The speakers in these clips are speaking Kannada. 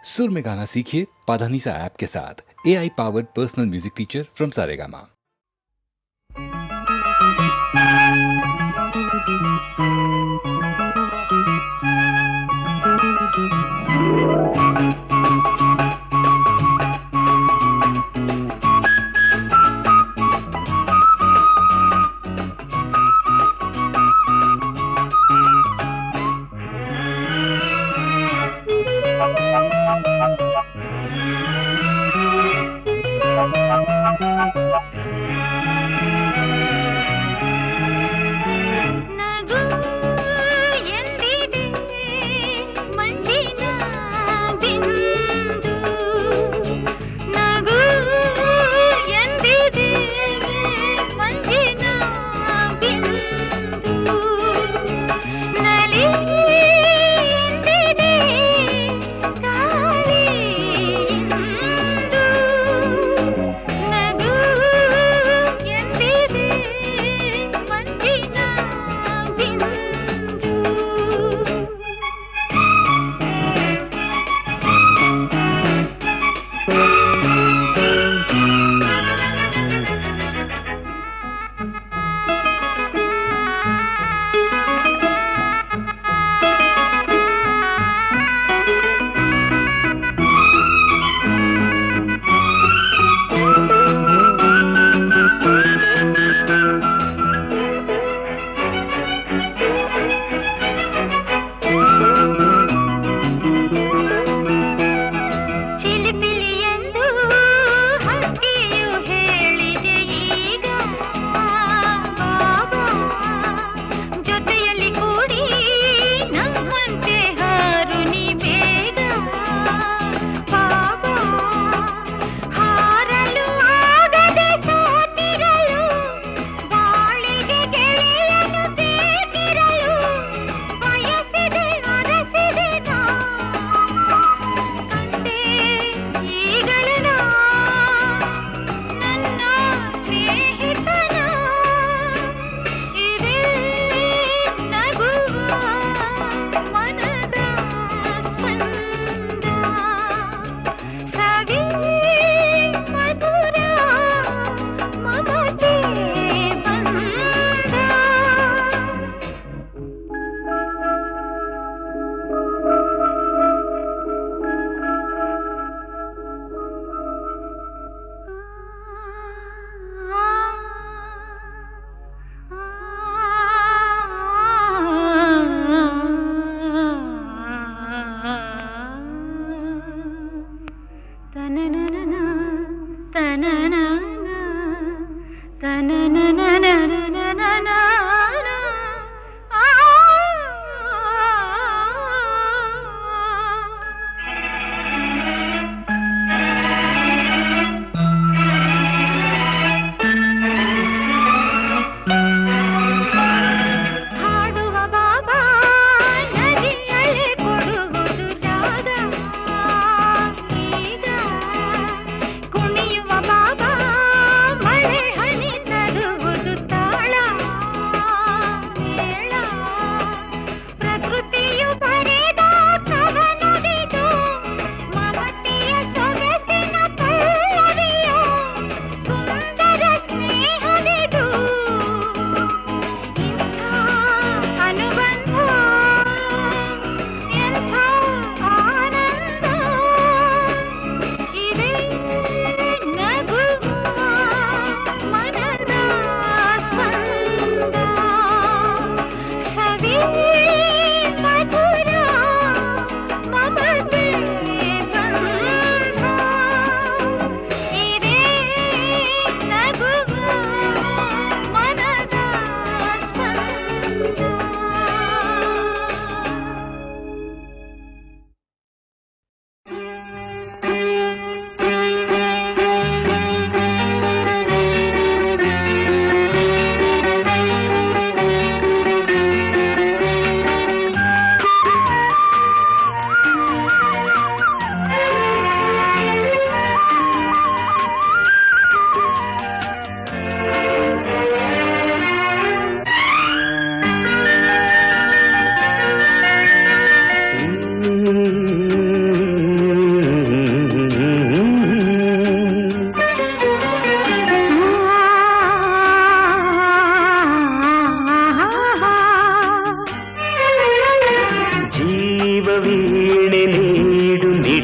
सुर में गाना सीखिए पाधानीसा ऐप के साथ। AI powered personal music teacher from Saregama.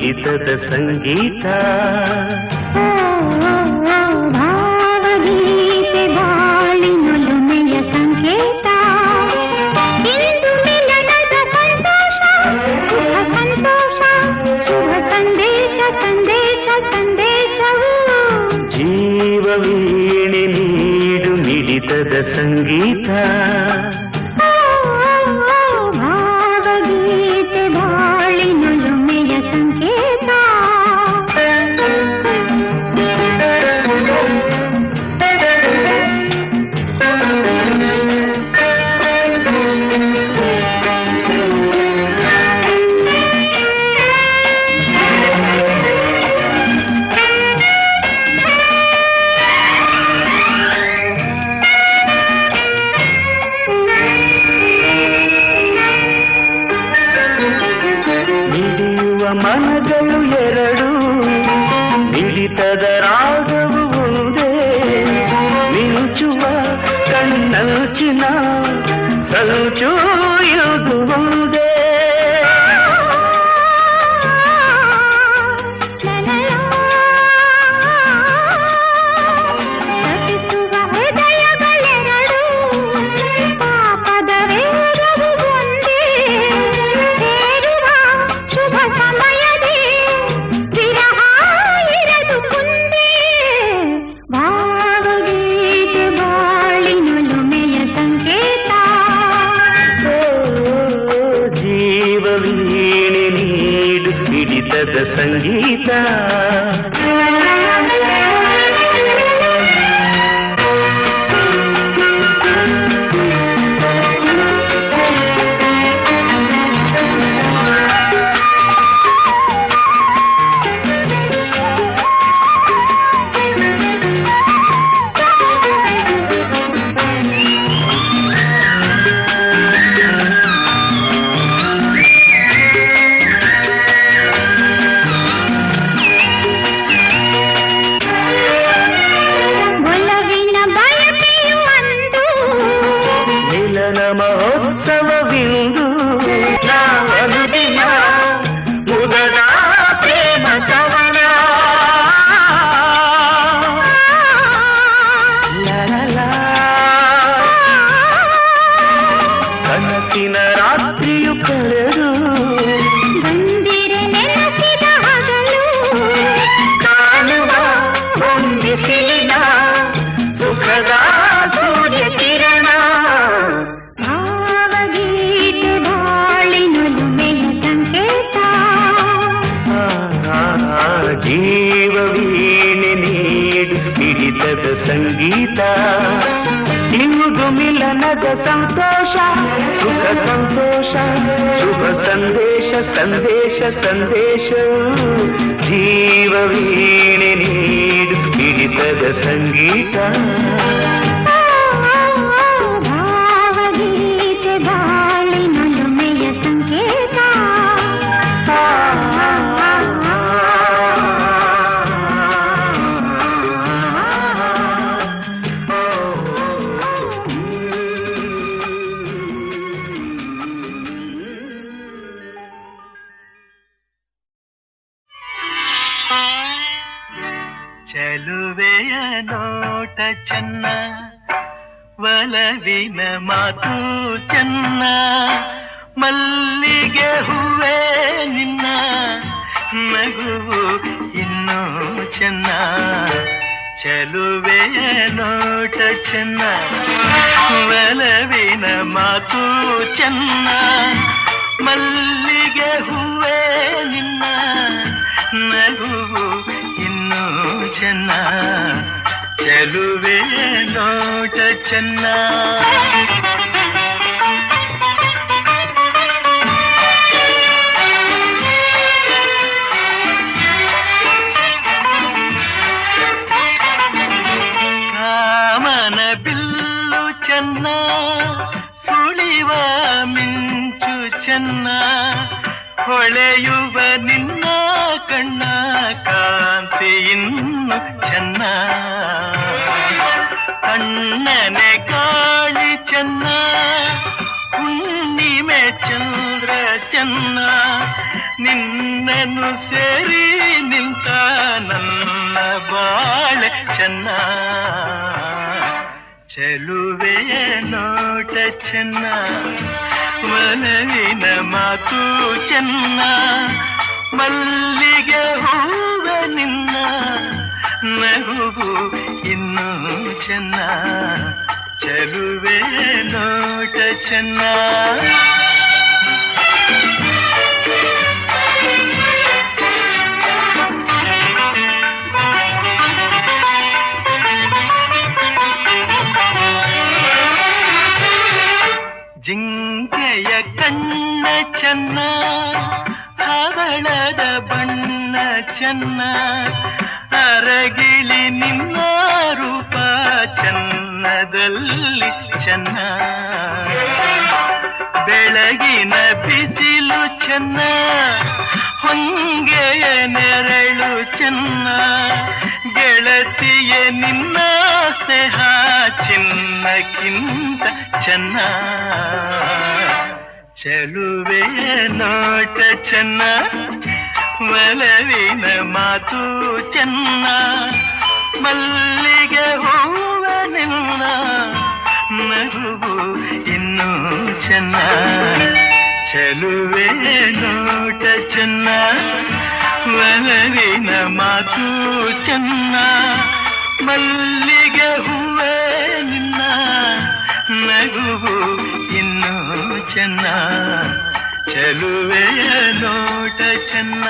ಮಿಡಿತದ ಸಂಗೀತ. ಭಾವಗೀತೆ ಬಾಳಿನೊಲುಮೆಯ ಸಂಕೇತ. ಇಂದು ಮಿಲನದ ಸಂತೋಷ, ಸುಖ ಸಂತೋಷ, ಶುಭ ಸಂದೇಶ ಸಂದೇಶ ಸಂದೇಶವು. ಜೀವವೀಣೆ ನೀಡು ಮಿಡಿತದ ಸಂಗೀತ. ಭಾವಗೀತೆ ಬಾಳಿನೊಲುಮೆಯ ಸಂಕೇತ. ಮನಗಳು ಎರಡು, ಮಿಡಿತದ ರಾಗವು ಒಂದೇ. ಮಿಂಚುವ ಕಣ್ಣಂಚಿನ ಸಂಚು ಇದು ಒಂದೇ. ತಪಿಸುವ ಹೃದಯಗಳೆರಡು, ಪಾಪದ ವೇಗವು ಒಂದೇ. ಸೇರುವ ಶುಭ ಸಮಯದೇ ವಿರಹ ಇರದು ಮುಂದೆ. ಭಾವಗೀತೆ ಬಾಳಿನೊಲುಮೆಯ ಸಂಕೇತ. ಜೀವವೀಣೆ ನೀಡು ಮಿಡಿತದ ಸಂಗೀತ. ಒಲವಿನ ಬಯಕೆಯು ಅಂದು, ಮಿಲನ ಮಹೋತ್ಸವವಿಂದು. ನಾವನು ದಿನ ಮುದದ ಪ್ರೇಮ ಕವನ. ಲಲಲಾ. ಕನಸಿನ ರಾತ್ರಿಯು ಕಳೆದು ಬಂದಿರೆ ನೆನಪಿದ ಹಗಲು. ಕಾಣುವ ಹೊಂದಿಸಿನ ಸುಖದ ಸೂರ್ಯ ಕಿರಣ. ಭಾವಗೀತೆ ಬಾಳಿನೊಲುಮೆಯ ಸಂಕೇತ. ಜೀವವೀಣೆ ನೀಡು ಮಿಡಿತದ ಸಂಗೀತ. ಇಂದು ಮಿಲನದ ಸಂತೋಷ, ಸುಖ ಸಂತೋಷ, ಶುಭ ಸಂದೇಶ ಸಂದೇಶ ಸಂದೇಶ. ಜೀವವೀಣೆ ನೀಡು ಮಿಡಿತದ ಸಂಗೀತ. ಭಾವಗೀತೆ ಬಾಳಿನೊಲುಮೆಯ ಸಂಕೇತ. ಚೆಲುವೆಯ ನೋಟ ಚೆನ್ನ, ಒಲವಿನ ಮಾತು ಚೆನ್ನ. ಮಲ್ಲಿಗೆ ಹೂವೇ ನಿನ್ನ ನಗುವು ಇನ್ನೂ ಚೆನ್ನ. ಚೆಲುವೆಯ ನೋಟ ಚೆನ್ನ, ಒಲವಿನ ಮಾತು ಚೆನ್ನ. ಮಲ್ಲಿಗೆ ಹೂವೇ ನಿನ್ನ ನಗುವು ಇನ್ನೂ ಚೆನ್ನ. ಚೆಲುವೆಯ ನೋಟ ಚೆನ್ನ. ಕಾಮನ ಬಿಲ್ಲು ಚೆನ್ನ, ಸುಳಿವ ಮಿಂಚು ಚೆನ್ನ. ಹೊಳೆಯುವ ನಿನ್ನ ಕಣ್ಣ ಕಾಂತಿ ಇನ್ನು ಚೆನ್ನ. ಕಣ್ಣನೆ ಗಾಳಿ ಚೆನ್ನ, ಹುಣ್ಣಿಮೆ ಚಂದ್ರ ಚೆನ್ನ. ನಿನ್ನನ್ನು ಸೇರಿ ನಿಂತ ನನ್ನ ಬಾಳೆ ಚೆನ್ನ ಚೆಲುವೆಯ ನೋಟ ಚೆನ್ನ ಒಲವಿನ ಮಾತು ಚೆನ್ನ ಮಲ್ಲಿಗೆ ಹೂವ ನಿನ್ನ ನಗುವು ಇನ್ನೂ ಚೆನ್ನ ಚೆಲುವೆಯ ನೋಟ ಚೆನ್ನ ಜಿಂಕೆಯ ಕಣ್ಣ ಚೆನ್ನ ಹವಳದ ಬಣ್ಣ ಚೆನ್ನ ಅರಗಿಳಿ ನಿನ್ನ ರೂಪ ಚೆನ್ನದಲ್ಲಿ ಚೆನ್ನ ಬೆಳಗಿನ ಬಿಸಿಲು ಚೆನ್ನ ಹೊಂಗೆಯ ನೆರಳು ಚೆನ್ನ ಗೆಳತಿಯ ನಿನ್ನ ಸ್ನೇಹ ಚಿನ್ನಕ್ಕಿಂತ ಚೆನ್ನ ಚೆಲುವೆಯ ನೋಟ ಚೆನ್ನ ಒಲವಿನ ಮಾತು ಚೆನ್ನ ಮಲ್ಲಿಗೆ ಹೂವ ನಿನ್ನ ನಗುವು ಇನ್ನೂ ಚೆನ್ನ ಚೆಲುವೆಯ ನೋಟ ಚೆನ್ನ ಒಲವಿನ ಮಾತು ಚೆನ್ನ ಮಲ್ಲಿಗೆ ಹೂವ ನಿನ್ನ ನಗುವು ಇನ್ನೂ ಚೆನ್ನ ಚೆಲುವೆಯ ನೋಟ ಚೆನ್ನ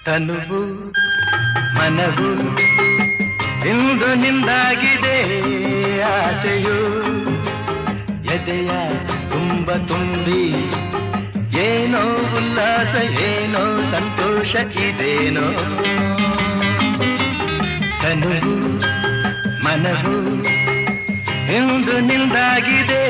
ತನುವು ಮನವು ಇಂದು ನಿಂದಾಗಿದೆ ಆಸೆಯು ಎದೆಯ ತುಂಬ ತುಂಬಿ ಏನೋ ಉಲ್ಲಾಸ ಏನೋ ಸಂತೋಷ ಇದೇನೋ ತನುವು ಮನವು ಇಂದು ನಿಂದಾಗಿದೆ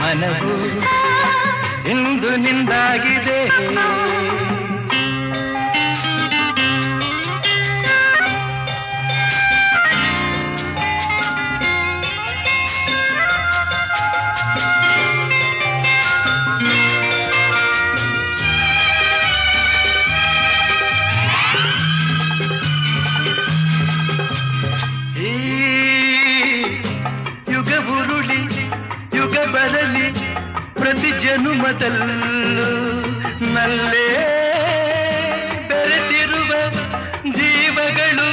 ಮನವು ಇಂದು ನಿಂದಾಗಿದೆ ಬರಲಿ ಪ್ರತಿ ಜನುಮದಲ್ಲೂ ನಲ್ಲೇ ಬೆರೆತಿರುವ ಜೀವಗಳು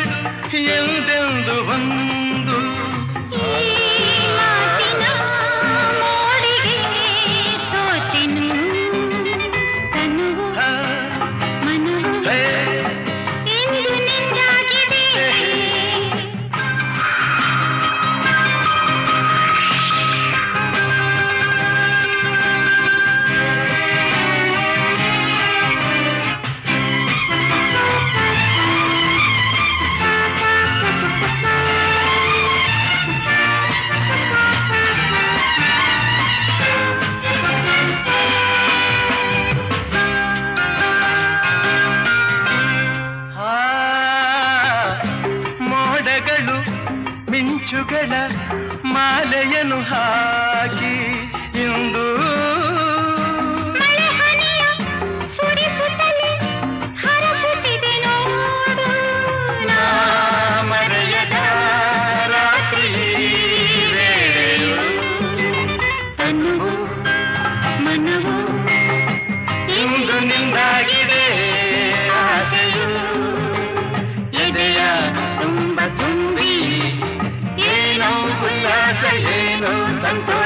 ಎಂದೆಂದು ಒಂದು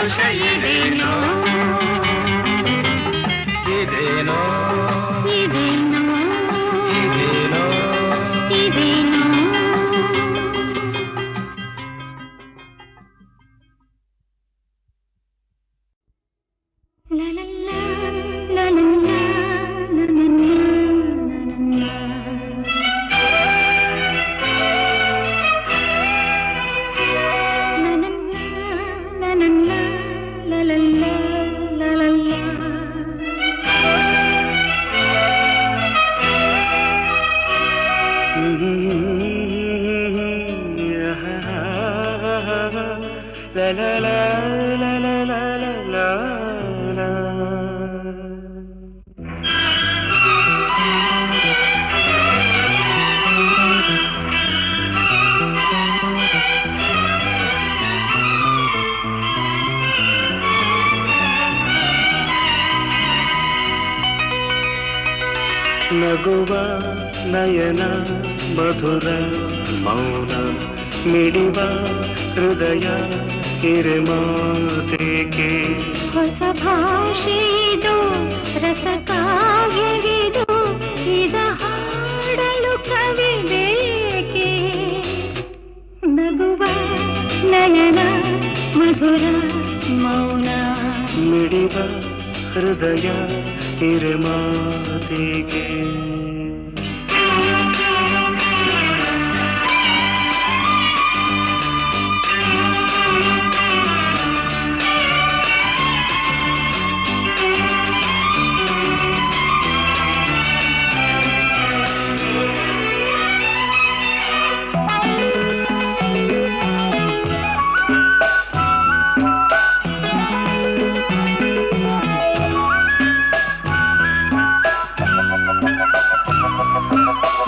ಹರುಷ ಇದೇನೋ ಇದೇನೋ ಇದೇನೋ ಇದೇನೋ ಇದೇನೋ ಲಲಲ್ಲಾ ಲಲಲ್ಲಾ ಲಲಲ್ಲಾ ಲಲಲ್ಲಾ ಲಲಲ್ಲಾ ಲಲಲ್ಲಾ la la la la la la la la. ನಗುವ ನಯನ ಮಧುರ ಮೌನ ಮಿಡಿವ ಹೃದಯ ಹಿರಿಮಾತೆಗೆ ಹೊಸ ಭಾಷೆಯಿದು ರಸ ಕಾವ್ಯವಿದು ಇದ ಹಾಡಲು ಕವಿ ಬೇಕೆ ನಗುವ ನಯನ ಮಧುರ ಮೌನ ಮಿಡಿವ ಹೃದಯ ಹಿರಿಮಾತೆಗೆ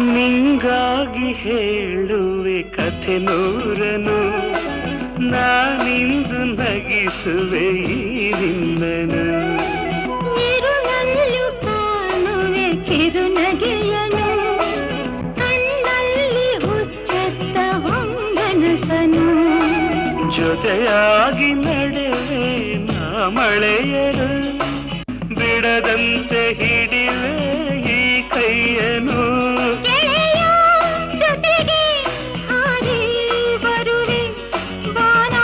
ನಿಂಗಾಗಿ ಹೇಳುವೆ ಕಥೆ ನೂರನು ನಾನಿಂದು ನಗಿಸುವೆ ಈ ನಿನ್ನನು ಇರುಳಲ್ಲೂ ಕಾಣುವೆ ಕಿರುನಗೆಯನು ಕಣ್ಣಲ್ಲಿ ಹುಚ್ಚೆತ್ತ ಹೊಂಗನಸನು ಜೊತೆಯಾಗಿ ನಡೆವೆ ನಾ ಮಳೆಯರು ಬಿಡದಂತೆ ಹಿಡಿವೆ ಈ ಕೈಯನು ಗೆಳೆಯ ಜೊತೆಗೆ ಹಾರಿ ಬರುವೆ ಬಾನ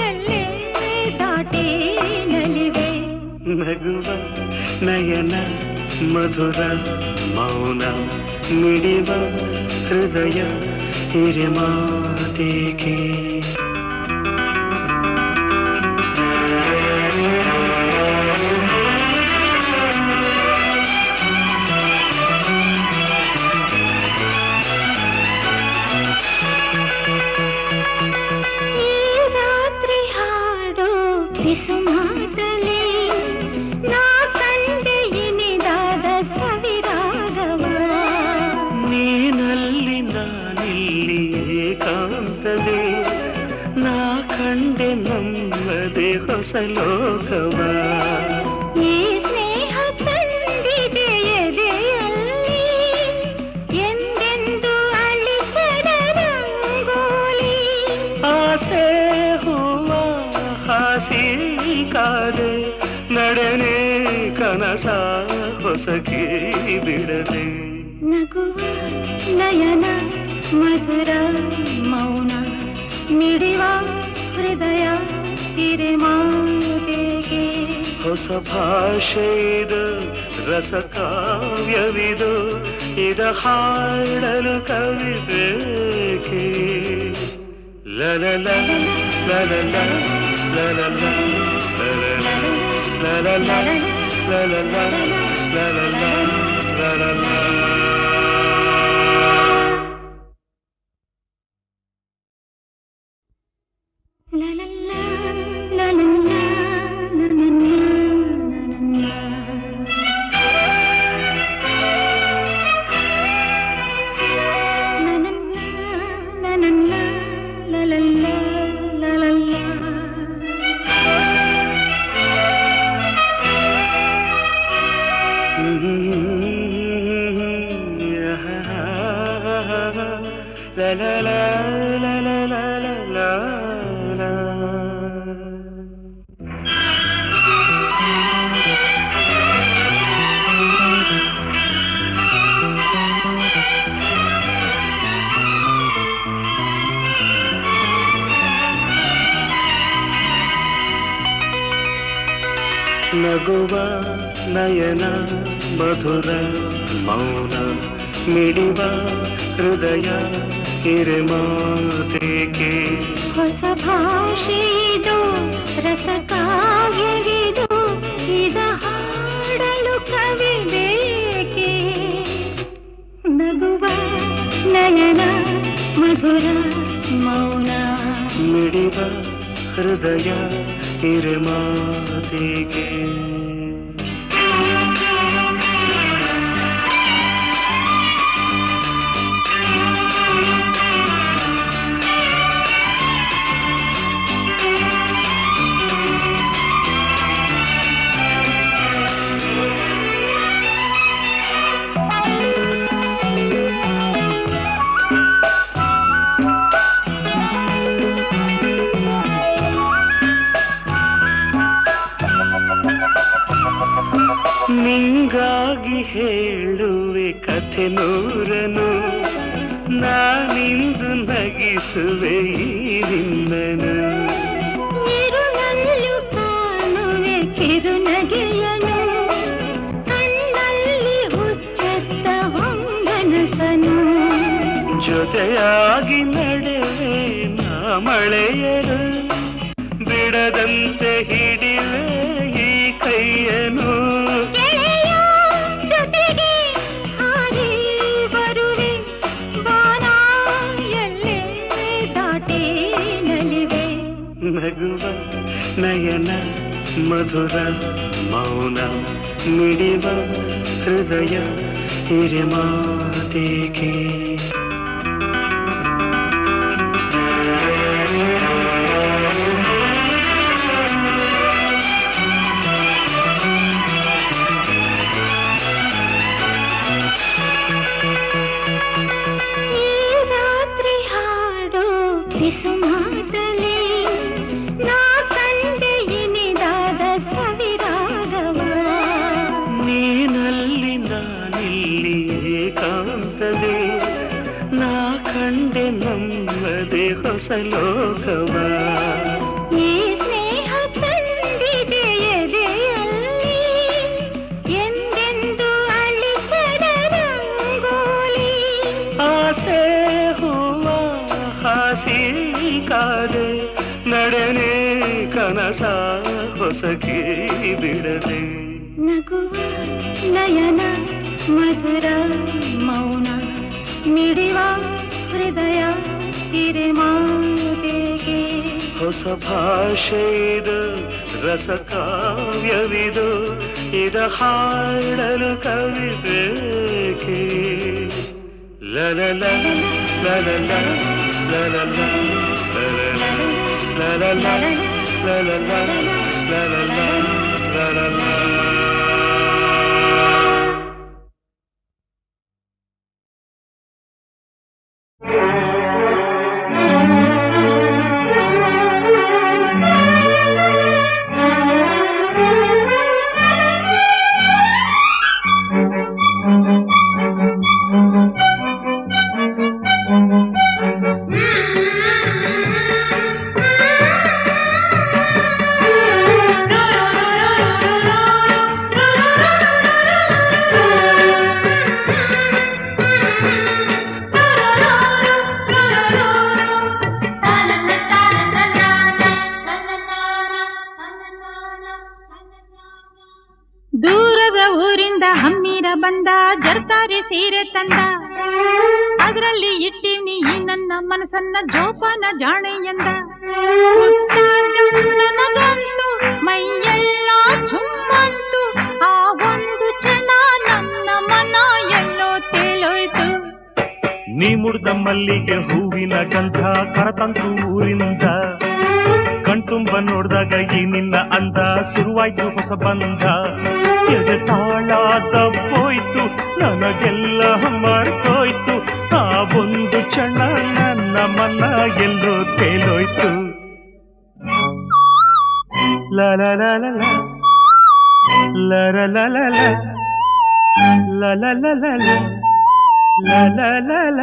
ಎಲ್ಲೇ ದಾಟಿ ನಲಿವೆ ನಗುವ ನಯನ ಮಧುರ ಮೌನ ಮಿಡಿವ ಹೃದಯ ಹಿರಿಮಾತೆಗೆ ಸುಮಾತಲಿ ನಾ ಕಂಡೆ ಇನಿದಾದ ಸವಿರಾಗವ ನೀನಲ್ಲಿ ನಾನಿಲ್ಲಿ ಏಕಾಂತದೆ ನಾ ಕಂಡೆ ನಮ್ಮದೆ ಹೊಸ ಲೋಕವ ಈ ಸ್ನೇಹ ತಂದಿದೆ ಎದೆಯಲ್ಲಿ ಎಂದೆಂದು ಅಳಿಸದ ರಂಗೋಲಿ ಆಸೆ ಹೂವ ಹಾಸಿ ಕಾದೆ ನಡೆನೆ ಕನಸ ಹೊಸಕಿ ಬಿಡದೆ ನಗುವ ನಯನ ಮಧುರ ಮೌನ ಮಿಡಿವ ಹೃದಯ ಹಿರಿಮಾತೆಗೆ ಹೊಸ ಭಾಷೆಯಿದು ರಸ ಕಾವ್ಯವಿದು ಇದ ಹಾಡಲು ಕವಿ ಬೇಕೆ ಲಲಲ ಲಲಲ ಲಲಲ ಲಲಲ ಲಲಲ ಲಲಲ ಲಲಲ ಲಲಲ ನಗುವ ನಯನ ಮಧುರ ಮೌನ ಮಿಡಿವ ಹೃದಯ ಹಿರಿಮಾತೆಗೆ ಹೊಸ ಭಾಷೆಯಿದು ರಸ ಕಾವ್ಯವಿದು ಇದ ಹಾಡಲು ಕವಿ ಬೇಕೆ ನಗುವ ನಯನ ಮಧುರ ಮೌನ ಮಿಡಿವ ಹೃದಯ ಹಿರಿಮಾತೆಗೆ ನಿಂಗಾಗಿ ಹೇಳುವೆ ಕಥೆ ನೂರನು ನಾನಿಂದು ನಗಿಸುವೆ ಈ ನಿನ್ನನು ಇರುಳಲ್ಲೂ ಕಾಣುವೆ ಕಿರುನಗೆಯನು ಕಣ್ಣಲ್ಲಿ ಹುಚ್ಚೆತ್ತ ಹೊಂಗನಸನು ಜೊತೆಯಾಗಿ ನಡೆವೆ ನಾ ಮಳೆಯರು ಬಿಡದಂತೆ ಹಿಡಿವೆ ಈ ಕೈಯನು ಗೆಳೆಯ ಜೊತೆಗೆ ಹಾರಿ ಬರುವೆ ಬಾನ ಎಲ್ಲೇ ದಾಟಿ ನಲಿವೆ ನಗುವ ನಯನ ಮಧುರ ಮೌನ ಮಿಡಿವ ಹೃದಯ ಹಿರಿಮಾತೆಗೆ ಸುಮಾತಲಿ ನಾ ಕಂಡೆ ಇನಿದಾದ ಸವಿರಾಗವ ನೀನಲ್ಲಿ ನಾನಿಲ್ಲಿ ಏಕಾಂತವೇ ನಾ ಕಂಡೆ ನಮ್ಮದೇ ಹೊಸ ಲೋಕವ ಈ ಸ್ನೇಹ ತಂದಿದೆ ಎದೆಯಲ್ಲಿ ಎಂದೆಂದು ಅಳಿಸದ ರಂಗೋಲಿ ಆಸೆ ಹೂವ ಹಾಸಿ ಕಾದೆ ನಡೆನೆ ಕನಸ ಹೊಸಕಿ ಬಿಡದೆ ನಗುವ ನಯನ ಮಧುರ ಮೌನ ಮಿಡಿವ ಹೃದಯ ಹಿರಿಮಾತೆಗೆ ಹೊಸ ಭಾಷೆ ಇದು ರಸ ಕಾವ್ಯವಿದು ಇದ ಹಾಡಲು ಕವಿ ಬೇಕೆ ಲಲಲ ಲಲಲ ಲಲಲ ಲಲಲ ಲಲಲ ಲಲಲ ಲಲಲ ಲಲಲ ದೂರದ ಊರಿಂದ ಹಮ್ಮಿರ ಬಂದ ಜರ್ತಾರಿ ಸೀರೆ ತಂದ ಅದರಲ್ಲಿ ಇಟ್ಟಿವ್ನಿ ಈ ನನ್ನ ಮನಸ್ಸನ್ನ ಜೋಪಾನ ಜಾಣೆ ಎಂದ ನನಗಂತೂ ಮೈಯೆಲ್ಲ ಝುಮ್ಮಂತು ಆ ಒಂದು ಕ್ಷಣ ನನ್ನ ಮನ ಎಲ್ಲೋ ತೇಲೋಯ್ತು ನೀ ಮುಡ್ದ ಮಲ್ಲಿಗೆ ಹೂವಿನ ಗಂಧ ಕರತಂತು ಊರಿಂದ ಕಣ್ತುಂಬ ನೋಡ್ದಾಗ ಈ ನಿನ್ನ ಅಂದ ಶುರುವಾಯ್ತು ಹೊಸ ಬಂಧ ಎದೆ ತಾಳ ದಬ್ಬೋಯ್ತು ನನಗೆಲ್ಲ ಮರ್ತೋಯ್ತು ಆ ಒಂದು ಕ್ಷಣ ನನ್ನ ಮನ ಎಲ್ಲೋ ತೇಲೋಯ್ತು ಲಲಲಲ ಲಲಲಲ ಲಲಲಲ ಲಲಲಲ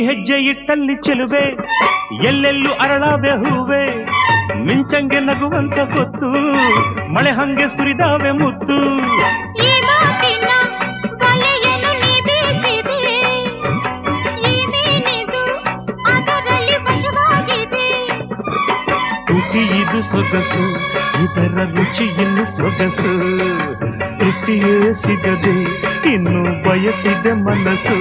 ಹೆಜ್ಜೆ ಇಟ್ಟಲ್ಲಿ ಚೆಲುವೆ ಎಲ್ಲೆಲ್ಲೂ ಅರಳಾವೆ ಹೂವೆ ಮಿಂಚಂಗೆ ನಗುವಂತ ಗೊತ್ತು ಮಳೆ ಹಂಗೆ ಸುರಿದಾವೆ ಮುತ್ತು ಈ ಮಾತಿನ ಬಲೆಯನ್ನು ನೀ ಬೀಸಿದೆ ಈ ಮೀನಿದು ಅದರಲ್ಲಿ ವಶವಾಗಿದೆ ತುಟಿ ಇದು ಸೊಗಸು ಇದರ ರುಚಿ ಇನ್ನು ಸೊಗಸು ತೃಪ್ತಿಯೇ ಸಿಗದೆ ಇನ್ನು ಬಯಸಿದೆ ಮನಸ್ಸು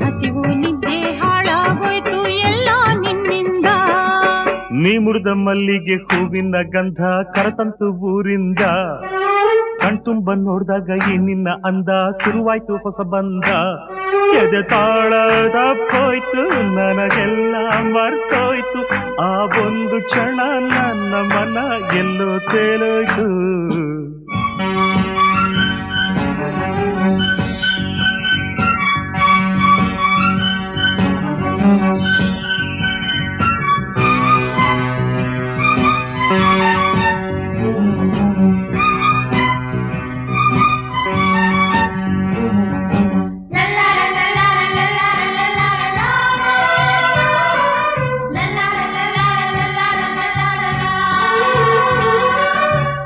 ಹಸಿವು ನಿದ್ದೆ ಹಾಳಾಗೋಯ್ತು ಎಲ್ಲ ನಿನ್ನಿಂದ ನೀ ಮುರಿದ ಮಲ್ಲಿಗೆ ಹೂವಿನ ಗಂಧ ಕರತಂತು ಊರಿಂದ ಕಣ್ತುಂಬ ನೋಡ್ದಾಗ ಈ ನಿನ್ನ ಅಂದ ಶುರುವಾಯ್ತು ಹೊಸ ಬಂದ ಎದೆ ತಾಳದಪ್ಪೋಯ್ತು ನನಗೆಲ್ಲ ಮರ್ತೋಯ್ತು ಆ ಒಂದು ಕ್ಷಣ ನನ್ನ ಮನ ಎಲ್ಲೋ ತೇಲೋಯ್ತು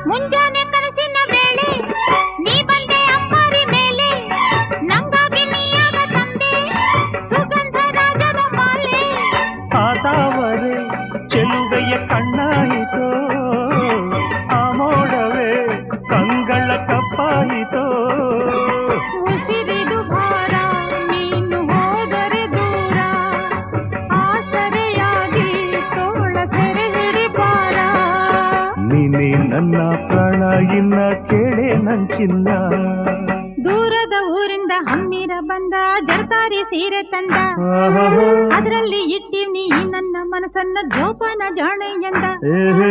ಮುಂಜಾನೆ ಕನಸಿನ ವೇಳೆ ನೀ ಬಂದೆ ಅಪ್ಪಾರಿ ಮೇಲೆ ನಂಗಾಗಿ ನೀಯಾಗ ತಂದೆ ಸುಗಂಧ ರಾಜದ ಮಾಲೆ ಆತಾವರೆ ಚೆಲುವೆಯ ಕಣ್ಣಾಯಿತೋ ಆ ಮೋಡವೇ ಕಂಗಳ ಕಪ್ಪಾಯಿತೋ ಉಸಿರಿದು ಭಾರ ನೀನು ಹೋದರೆ ದೂರ ಆಸರೆಯಾಗಿ ತೋಳ ಸೆರೆ ಹಿಡಿಬಾರ ನೀನೇ ನನ್ನ ಪ್ರಾಣ ಇನ್ನ ಕೇಳೆ ನಂಚಿನ್ನ ದೂರದ ಊರಿಂದ ಹಮ್ಮಿರ ಬಂದ ಜರ್ತಾರಿ ಸೀರೆ ತಂದ ಅದರಲ್ಲಿ ಇಟ್ಟಿವ್ನಿ ನನ್ನ ಮನಸ್ಸನ್ನ ಜೋಪಾನ ಜಾಣೆ ಎಂದ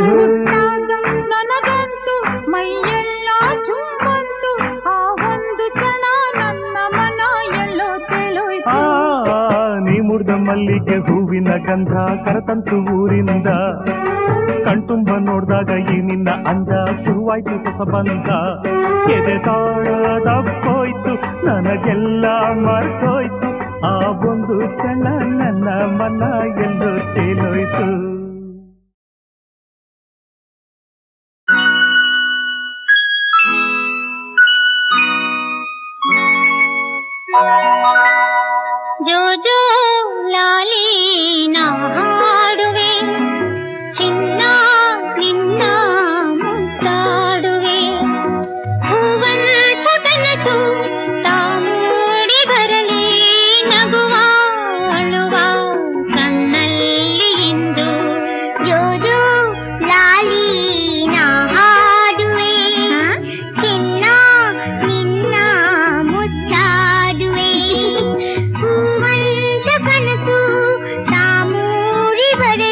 ಹುಟ್ಟಾಗ ನನಗಂತೂ ಮೈಯೆಲ್ಲ ಚುಮ್ಮಂತು ಆ ಒಂದು ಕ್ಷಣ ನನ್ನ ಮನ ಎಲ್ಲೋ ತೇಲೋಯ್ತು ನೀ ಮುರಿದ ಮಲ್ಲಿಗೆ ಹೂವಿನ ಗಂಧ ಕರತಂತು ಊರಿಂದ ಕಣ್ತುಂಬ ನೋಡ್ದಾಗ ಈ ನಿನ್ನ ಅಂದ ಶುರುವಾಯ್ತು ಹೊಸ ಬಂದ ಎದೆ ತಾಳದಪ್ಪೋಯ್ತು ನನಗೆಲ್ಲ ಮರ್ತೋಯ್ತು ಆ ಒಂದು ಕ್ಷಣ ನನ್ನ ಮನ ಎಂದು ತೇಲೋಯ್ತು ಜೋ ಜೋ ಲಾಲಿ ನಾ ಹಾಡುವೆ ಚಿನ್ನ ನಿನ್ನ ಮುದ್ದಾಡುವೆ ಹೂವಂತ ಕನಸು ತಾಮೂಡಿ ಬರಲಿ ನಗುವ ಅಳುವ ಕಣ್ಣಲ್ಲಿ ಇಂದು ಜೋ ಜೋ ಲಾಲಿ ನಾ ಹಾಡುವೆ ಚಿನ್ನ ನಿನ್ನ ಮುದ್ದಾಡುವೆ ಹೂವಂತ ಕನಸು ತಾಮೂಡಿ ಬರಲಿ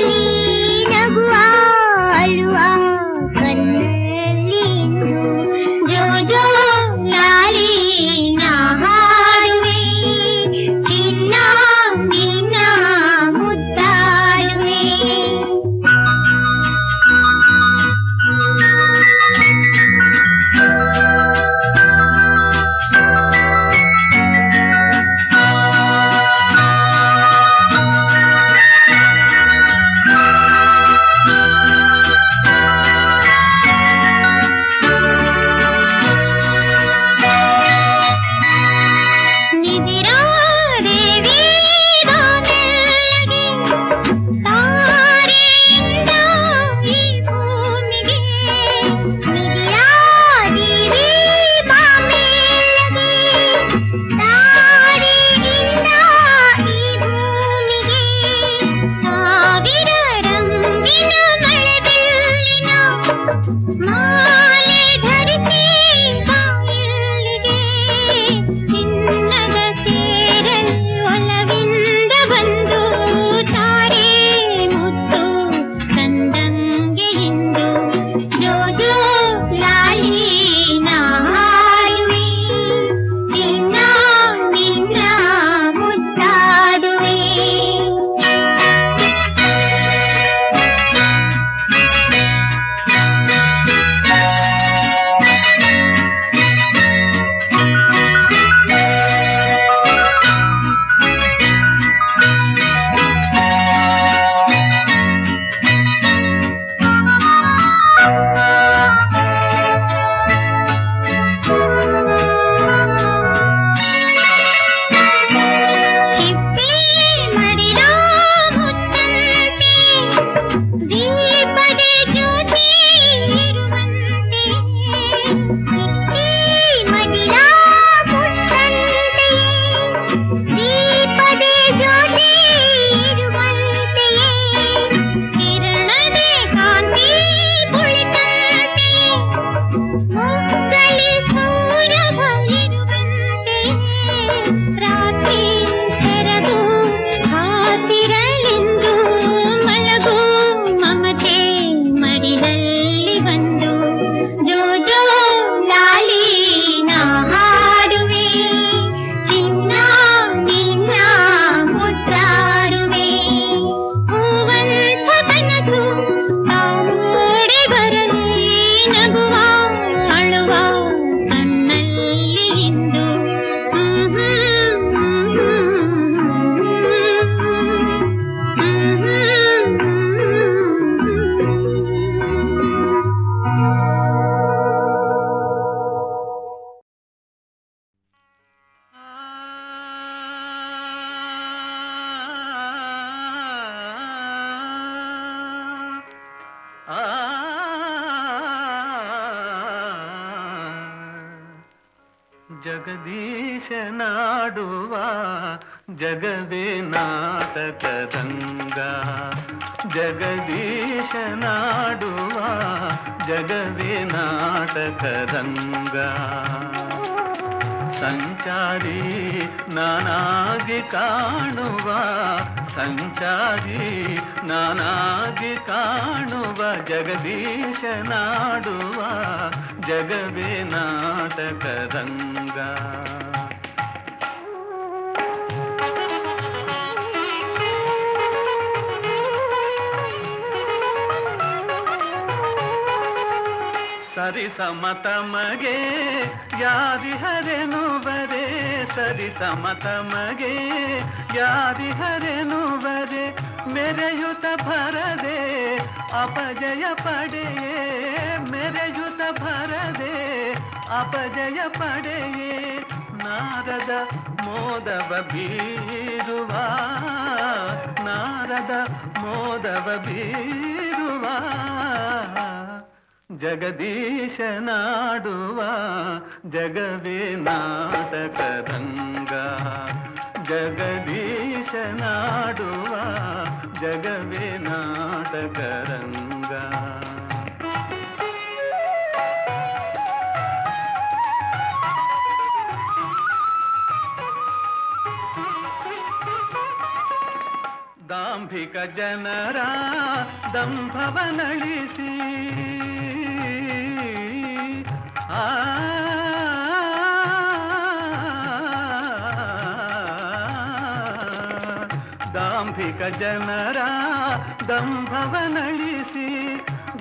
ಜಗದೀಶನಾಡುವ ಜಗವೇ ನಾಟಕದಂಗ, ಜಗದೀಶನಾಡುವ ಜಗವೇ ನಾಟಕದಂಗ. ಸಂಚಾರಿ ನಾನಾಗಿ ಕಾಣುವ, ಸಂಚಾರಿ ನಾನಾಗಿ ಕಾಣುವ ಜಗದೀಶನಾಡುವ ಜಗವೇ ನಾಟಕದಂಗ. ಸರಿ ಸಮತಮಗೆ ಯಾರಿಹರೆನುವರೆ, ಸರಿ ಸಮತಮಗೆ ಯಾರಿಹರೆನುವರೆ, ಮೆರೆಯುತ ಭರದೆ ಅಪಜಯ ಪಡೆಯೇ, ಮೆರೆಯುತ ಭರದೆ ಅಪಜಯ ಪಡೆಯೇ. ನಾರದ ಮೋದವ ಬೀರುವ, ನಾರದ ಮೋದವ ಬೀರುವ ಜಗದೀಶನಾಡುವ ಜಗವೇ ನಾಟಕದಂಗ, ಜಗದೀಶನಾಡುವ ಜಗವೇ ನಾಟಕರಂಗ. ದಾಂಭಿಕ ಜನರ ದಂಭವನಳಿಸಿ, ದಾಂಭಿಕ ಜನರ ದಂಭವನಳಿಸಿ,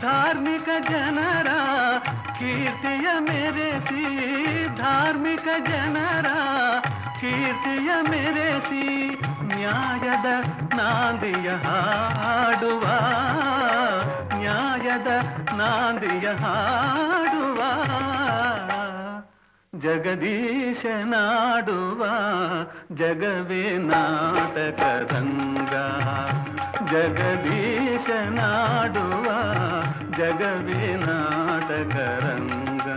ಧಾರ್ಮಿಕ ಜನರ ಕೀರ್ತಿಯ ಮೆರೆಸಿ, ಧಾರ್ಮಿಕ ಜನರ ಕೀರ್ತಿಯ ಮೆರೆಸಿ, ನ್ಯಾಯದ ನಾಂದಿಯ ಹಾಡುವ, ನ್ಯಾಯದ ನಾಂದಿಯ ಹಾಡುವ ಜಗದೀಶನಾಡುವ ಜಗವೇ ನಾಟಕದಂಗ, ಜಗದೀಶನಾಡುವ ಜಗವೇ ನಾಟಕರಂಗ.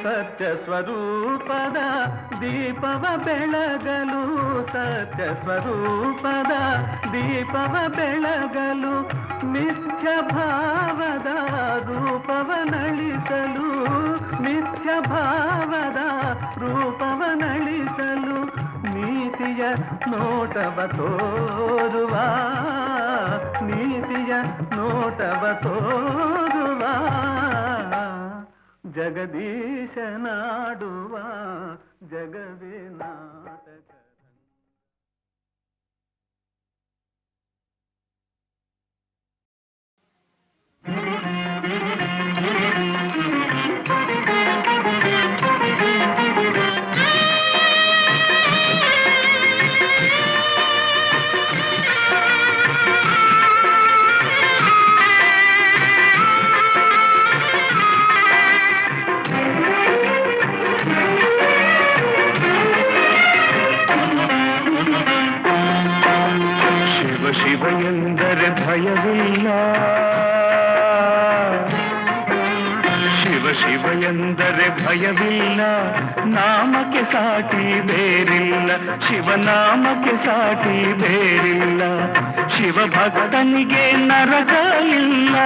ಸತ್ಯ ಸ್ವರೂಪದ ದೀಪವ ಬೆಳಗಲು, ಸತ್ಯ ಸ್ವರೂಪದ ದೀಪವ ಬೆಳಗಲು, ಮಿಥ್ಯ ಭಾವದ ರೂಪವನಳಿಸಲು, ಮಿಥ್ಯ ಭಾವದ ರೂಪವನಳಿಸಲು, ನೀತಿಯ ನೋಟವ ತೋರುವ, ನೀತಿಯ ನೋಟವ ತೋರುವ ಜಗದೀಶನಾಡುವ ಜಗವೇ ನಾಟಕ. ಶಿವ ಎಂದರೆ ಭಯವಿಲ್ಲ, ಶಿವ ಶಿವ ಎಂದರೆ ಭಯವಿಲ್ಲ, ನಾಮಕ್ಕೆ ಸಾಟಿ ಬೇರಿಲ್ಲ, ಶಿವನಾಮಕ್ಕೆ ಸಾಟಿ ಬೇರಿಲ್ಲ, ಶಿವ ಭಕ್ತನಿಗೆ ನರಕ ಇಲ್ಲ,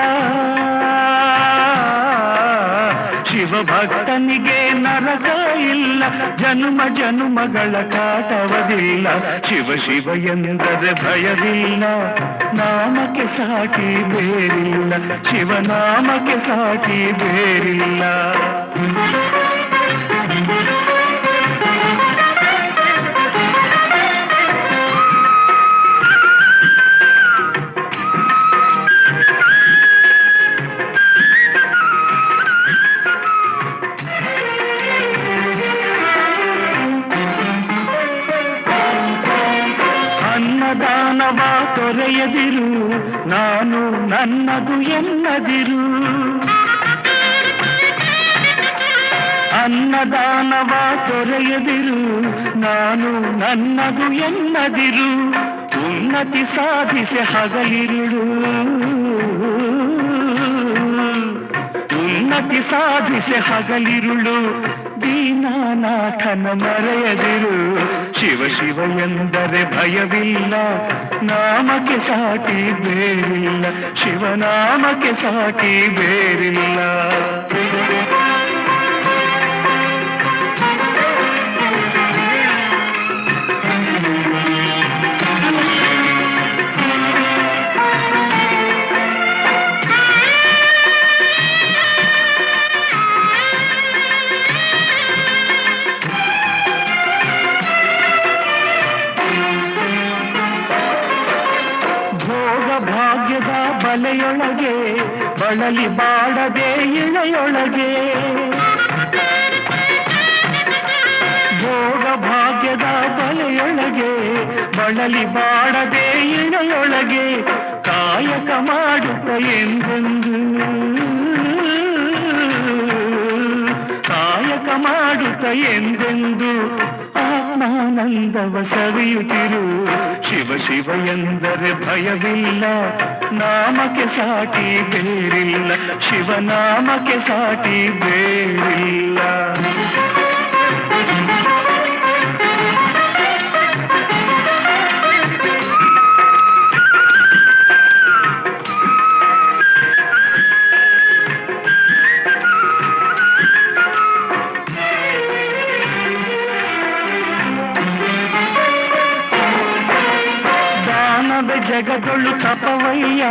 ಶಿವ ಭಕ್ತನಿಗೆ ನರಕ ಇಲ್ಲ, ಜನುಮ ಜನುಮಗಳ ಕಾಟವದಿಲ್ಲ, ಶಿವ ಶಿವ ಎಂದರೆ ಭಯವಿಲ್ಲ, ನಾಮಕ್ಕೆ ಸಾಟಿ ಬೇರಿಲ್ಲ, ಶಿವನಾಮಕ್ಕೆ ಸಾಟಿ ಬೇರಿಲ್ಲ. ಅನ್ನದಾನವ ತೊರೆಯದಿರು, ನಾನು ನನ್ನದು ಎನ್ನದಿರು, ಅನ್ನದಾನವ ತೊರೆಯದಿರು, ನಾನು ನನ್ನದು ಎನ್ನದಿರು, ಉನ್ನತಿ ಸಾಧಿಸೆ ಹಗಲಿರುಳು ಉನ್ನತಿ ಸಾಧಿಸೆ ಹಗಲಿರುಳು ದೀನಾನಾಥನ ಮರೆಯದಿರು ಶಿವ ಶಿವ ಎಂದರೆ ಭಯವಿಲ್ಲ ನಾಮಕ್ಕೆ ಸಾಟಿ ಬೇರಿಲ್ಲ ಶಿವನಾಮಕ್ಕೆ ಸಾಟಿ ಬೇರಿಲ್ಲ ಭಾಗ್ಯದ ಬಲೆಯೊಳಗೆ ಬಳಲಿ ಬಾಡದೆ ಇಳೆಯೊಳಗೆ ಭೋಗ ಭಾಗ್ಯದ ಬಲೆಯೊಳಗೆ ಬಳಲಿ ಬಾಡದೆ ಇಳೆಯೊಳಗೆ ಕಾಯಕ ಮಾಡುತ್ತ ಎಂದೆಂದು ಕಾಯಕ ಮಾಡುತ್ತ ಎಂದೆಂದು ಆತ್ಮಾನಂದವ ಸವಿಯುತ್ತಿರು ಶಿವ ಶಿವ ಎಂದರೆ ಭಯವಿಲ್ಲ ನಾಮಕ್ಕೆ ಸಾಟಿ ಬೇರಿಲ್ಲ ಶಿವನಾಮಕ್ಕೆ ಸಾಟಿ ಬೇರಿಲ್ಲ ಜಗದೊಳು ತಪವಯ್ಯ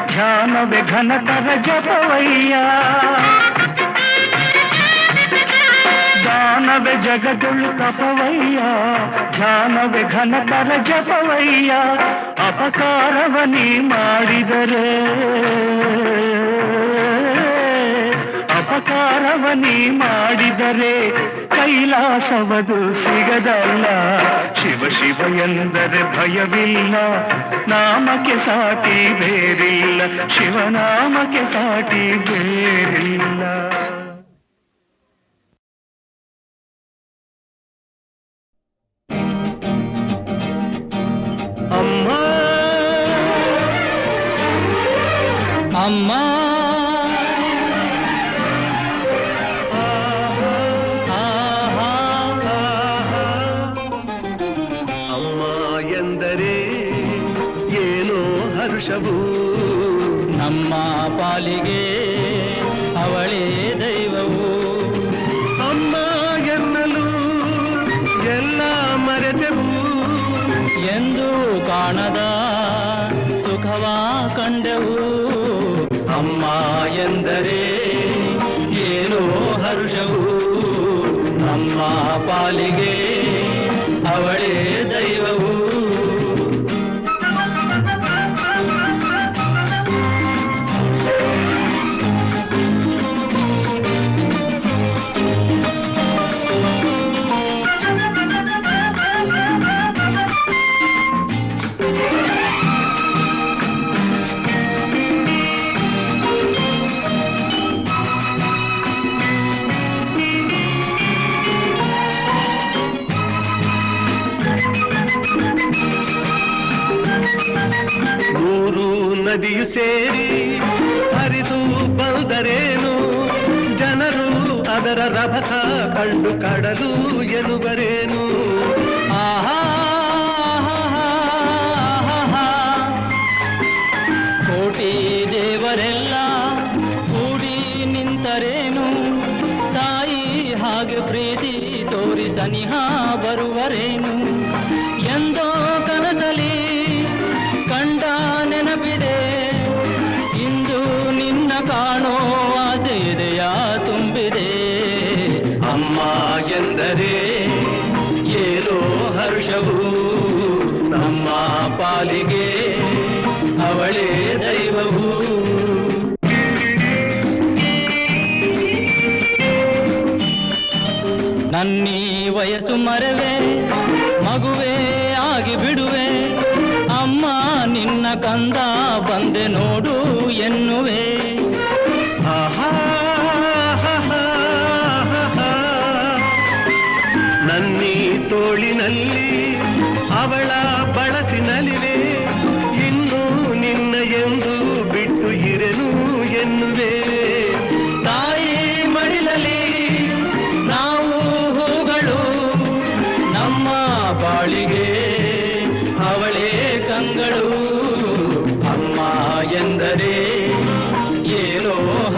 ಧ್ಯಾನವೇ ಘನತರ ಜಪವಯ್ಯ ದಾನವೇ ಜಗದೊಳು ತಪವಯ್ಯ ಧ್ಯಾನವೇ ಘನತರ ಜಪವಯ್ಯ ಅಪಕಾರವ ನೀ ಮಾಡಿದರೆ ಅಪಕಾರವ ನೀ ಮಾಡಿದರೆ ಕೈಲಾಸವದು ಸಿಗದಲ್ಲ ಶಿವ ಶಿವ ಎಂದರೆ ಭಯವಿಲ್ಲ ನಾಮಕ್ಕೆ ಸಾಟಿ ಬೇರಿಲ್ಲ ಶಿವನಾಮಕ್ಕೆ ಸಾಟಿ ಬೇರಿಲ್ಲ ಅಮ್ಮ ಅಮ್ಮ ಹರ್ಷವು ನಮ್ಮ ಪಾಲಿಗೆ ಅವಳೇ ದೈವವು ಅಮ್ಮ ಎನ್ನಲು ಎಲ್ಲ ಮರೆತೆವು ಎಂದು ಕಾಣದ ಸುಖವ ಕಂಡೆವು ಅಮ್ಮ ಎಂದರೆ ಏನೋ ಹರ್ಷವು ನಮ್ಮ ಪಾಲಿಗೆ ಅವಳೇ ದೈವವು ನದಿಯು ಸೇರಿ ಹರಿದು ಬಂದರೇನು ಜನರು ಅದರ ರಭಸ ಕಂಡು ಕಡಲು ಎನ್ನುವರೇನು ಆಹಾ ಕೋಟಿ ದೇವರೆಲ್ಲ ಕೂಡಿ ನಿಂತರೇನು ತಾಯಿ ಹಾಗೆ ಪ್ರೀತಿ ತೋರಿ ಸನಿಹ ಬರುವರೇನು ಎಂದೋ ಕನಸಲಿ ಕಂಡ ನೆನಪಿದೆ ಇಂದು ನಿನ್ನ ಕಾಣೋ ಆಸೆದೆಯ ತುಂಬಿದೆ ಅಮ್ಮ ಎಂದರೆ ಏನೋ ಹರ್ಷವು ನಮ್ಮ ಪಾಲಿಗೆ ಅವಳೇ ದೈವವು ನನ್ನೀ ವಯಸ್ಸು ಮರವೇ ಮಗುವೇ ಆಗಿ ಬಿಡುವೆ ಅಮ್ಮ ನಿನ್ನ ಕಂದ ಬಂದೆ ನೋಡು ಎನ್ನುವೆ ಆಹಾ ನನ್ನೀ ತೋಳಿನಲ್ಲಿ ಅವಳ ಬಳಸಿನಲಿವೆ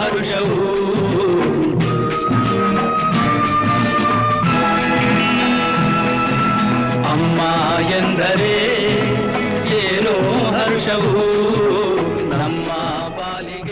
ಹರುಷವು. ಅಮ್ಮ ಎಂದರೆ ಏನೋ ಹರ್ಷವು ನಮ್ಮ ಪಾಲಿಗೆ.